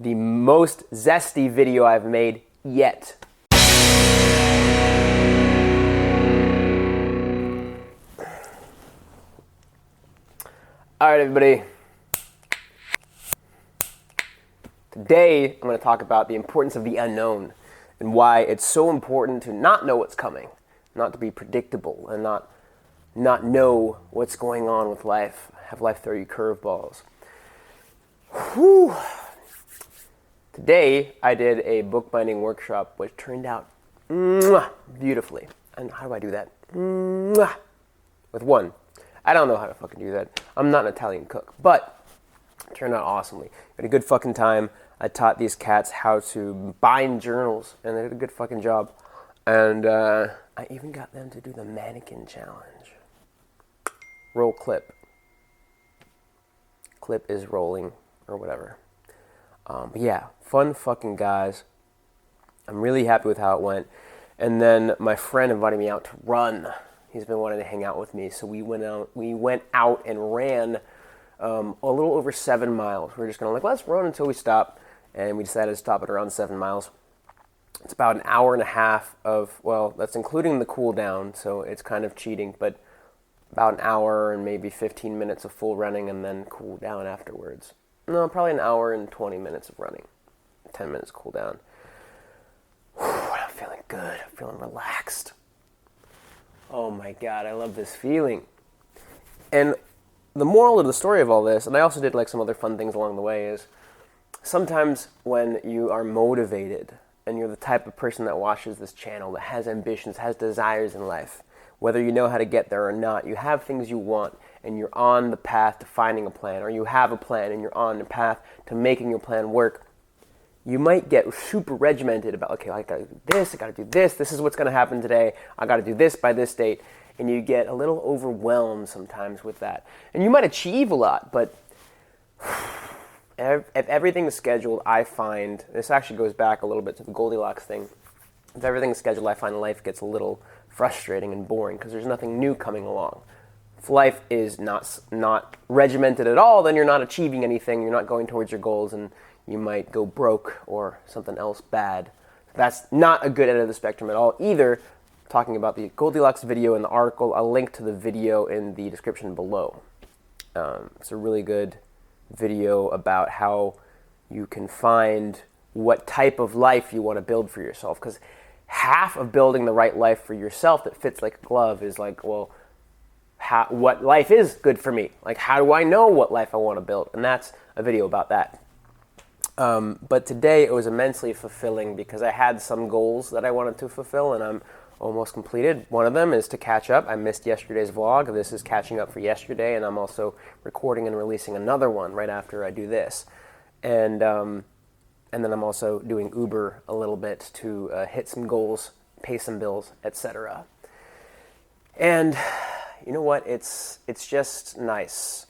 the most zesty video I've made yet. All right, everybody. Today, I'm going to talk about the importance of the unknown and why it's so important to not know what's coming, not to be predictable, and not know what's going on with life. Have life throw you curveballs. Whew. Today, I did a bookbinding workshop, which turned out beautifully. And how do I do that? With one. I don't know how to fucking do that. I'm not an Italian cook, but it turned out awesomely. I had a good fucking time. I taught these cats how to bind journals, and they did a good fucking job. And I even got them to do the mannequin challenge. Roll clip. Clip is rolling, or whatever. But yeah, fun fucking guys. I'm really happy with how it went. And then my friend invited me out to run. He's been wanting to hang out with me, so we went out and ran a little over 7 miles. We were just gonna let's run until we stop, and we decided to stop at around 7 miles. It's about an hour and a half of, that's including the cool down, so it's kind of cheating, but about an hour and maybe 15 minutes of full running and then cool down afterwards. No, probably an hour and 20 minutes of running. 10 minutes cool down. I'm feeling good. I'm feeling relaxed. Oh my God, I love this feeling. And the moral of the story of all this, and I also did some other fun things along the way, is sometimes when you are motivated and you're the type of person that watches this channel, that has ambitions, has desires in life, whether you know how to get there or not, you have things you want and you're on the path to finding a plan, or you have a plan and you're on the path to making your plan work, you might get super regimented about, okay, I gotta do this, this is what's gonna happen today, I gotta do this by this date, and you get a little overwhelmed sometimes with that. And you might achieve a lot, but if everything is scheduled, I find, this actually goes back a little bit to the Goldilocks thing, if everything is scheduled, I find life gets a little frustrating and boring because there's nothing new coming along. If life is not regimented at all, then you're not achieving anything, you're not going towards your goals, and you might go broke or something else bad. That's not a good end of the spectrum at all either. Talking about the Goldilocks video in the article, I'll link to the video in the description below. It's a really good video about how you can find what type of life you want to build for yourself. Because half of building the right life for yourself that fits like a glove is what life is good for me? How do I know what life I want to build? And that's a video about that. But today it was immensely fulfilling because I had some goals that I wanted to fulfill, and I'm almost completed. One of them is to catch up. I missed yesterday's vlog. This is catching up for yesterday, and I'm also recording and releasing another one right after I do this. And then I'm also doing Uber a little bit to hit some goals, pay some bills, etc. And you know what? It's just nice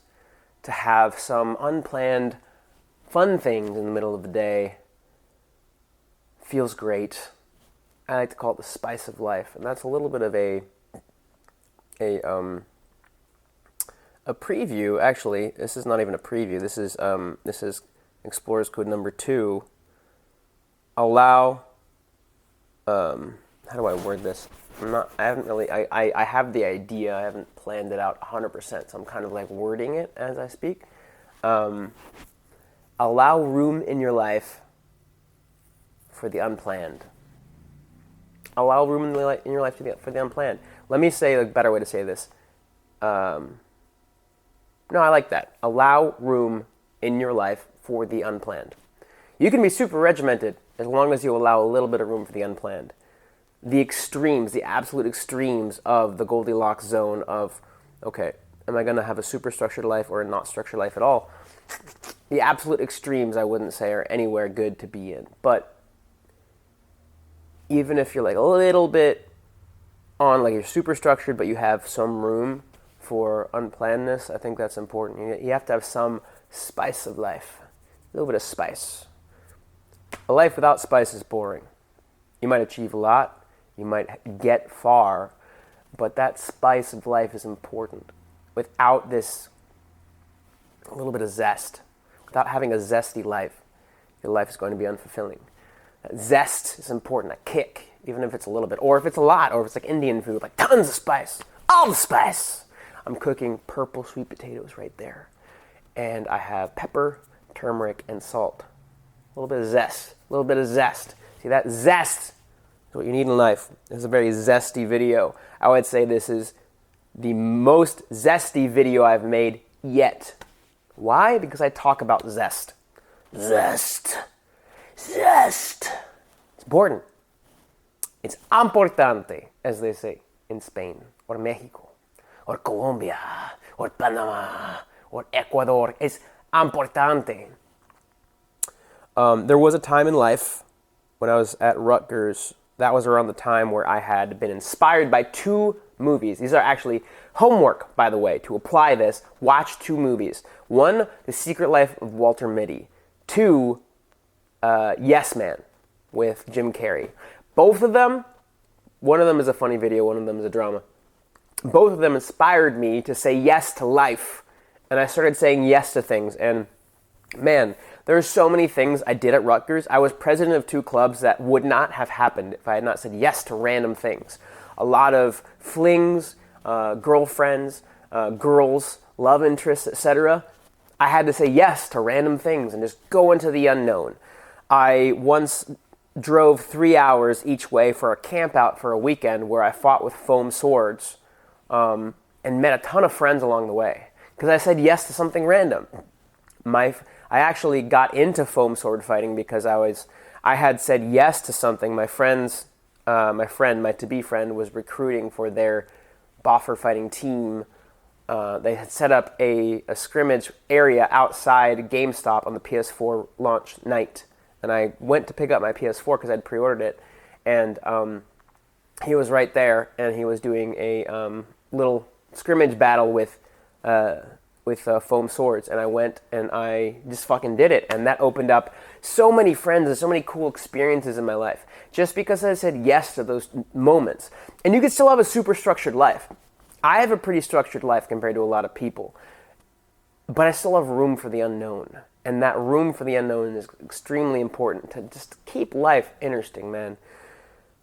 to have some unplanned fun things in the middle of the day. Feels great. I like to call it the spice of life, and that's a little bit of a preview. Actually, this is not even a preview. This is Explorers Code number 2. Allow. How do I word this? I have the idea. I haven't planned it out 100%. So I'm kind of wording it as I speak. Allow room in your life for the unplanned. Allow room in your life for the unplanned. Let me say a better way to say this. No, I like that. Allow room in your life for the unplanned. You can be super regimented as long as you allow a little bit of room for the unplanned. The extremes, the absolute extremes of the Goldilocks zone of, okay, am I going to have a super structured life or a not structured life at all? The absolute extremes, I wouldn't say, are anywhere good to be in. But even if you're a little bit on, you're super structured, but you have some room for unplannedness, I think that's important. You have to have some spice of life. A little bit of spice. A life without spice is boring. You might achieve a lot, you might get far, but that spice of life is important. Without this a little bit of zest, without having a zesty life, your life is going to be unfulfilling. That zest is important, a kick, even if it's a little bit, or if it's a lot, or if it's like Indian food, like tons of spice, all the spice. I'm cooking purple sweet potatoes right there. And I have pepper, turmeric, and salt. A little bit of zest, a little bit of zest. See, that zest is what you need in life. This is a very zesty video. I would say this is the most zesty video I've made yet. Why? Because I talk about zest. Zest. Zest. It's important. It's importante, as they say in Spain, or Mexico, or Colombia, or Panama, or Ecuador. It's importante. There was a time in life when I was at Rutgers. That was around the time where I had been inspired by 2 movies. These are actually homework, by the way, to apply this. Watch 2 movies. 1, The Secret Life of Walter Mitty. 2, Yes Man with Jim Carrey. Both of them, one of them is a funny video, one of them is a drama. Both of them inspired me to say yes to life. And I started saying yes to things. And man, there are so many things I did at Rutgers. I was president of 2 clubs that would not have happened if I had not said yes to random things. A lot of flings, girlfriends, girls, love interests, etc. I had to say yes to random things and just go into the unknown. I once drove 3 hours each way for a camp out for a weekend where I fought with foam swords and met a ton of friends along the way because I said yes to something random. I actually got into foam sword fighting because I had said yes to something. My to-be friend, was recruiting for their boffer fighting team. They had set up a scrimmage area outside GameStop on the PS4 launch night. And I went to pick up my PS4 because I'd pre-ordered it. And he was right there, and he was doing a little scrimmage battle with foam swords. And I went and I just fucking did it. And that opened up so many friends and so many cool experiences in my life. Just because I said yes to those moments. And you can still have a super structured life. I have a pretty structured life compared to a lot of people. But I still have room for the unknown. And that room for the unknown is extremely important to just keep life interesting, man.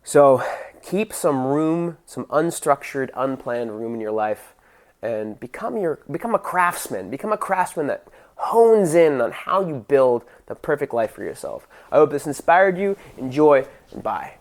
So keep some room, some unstructured, unplanned room in your life, and become a craftsman. Become a craftsman that hones in on how you build the perfect life for yourself. I hope this inspired you. Enjoy, and bye.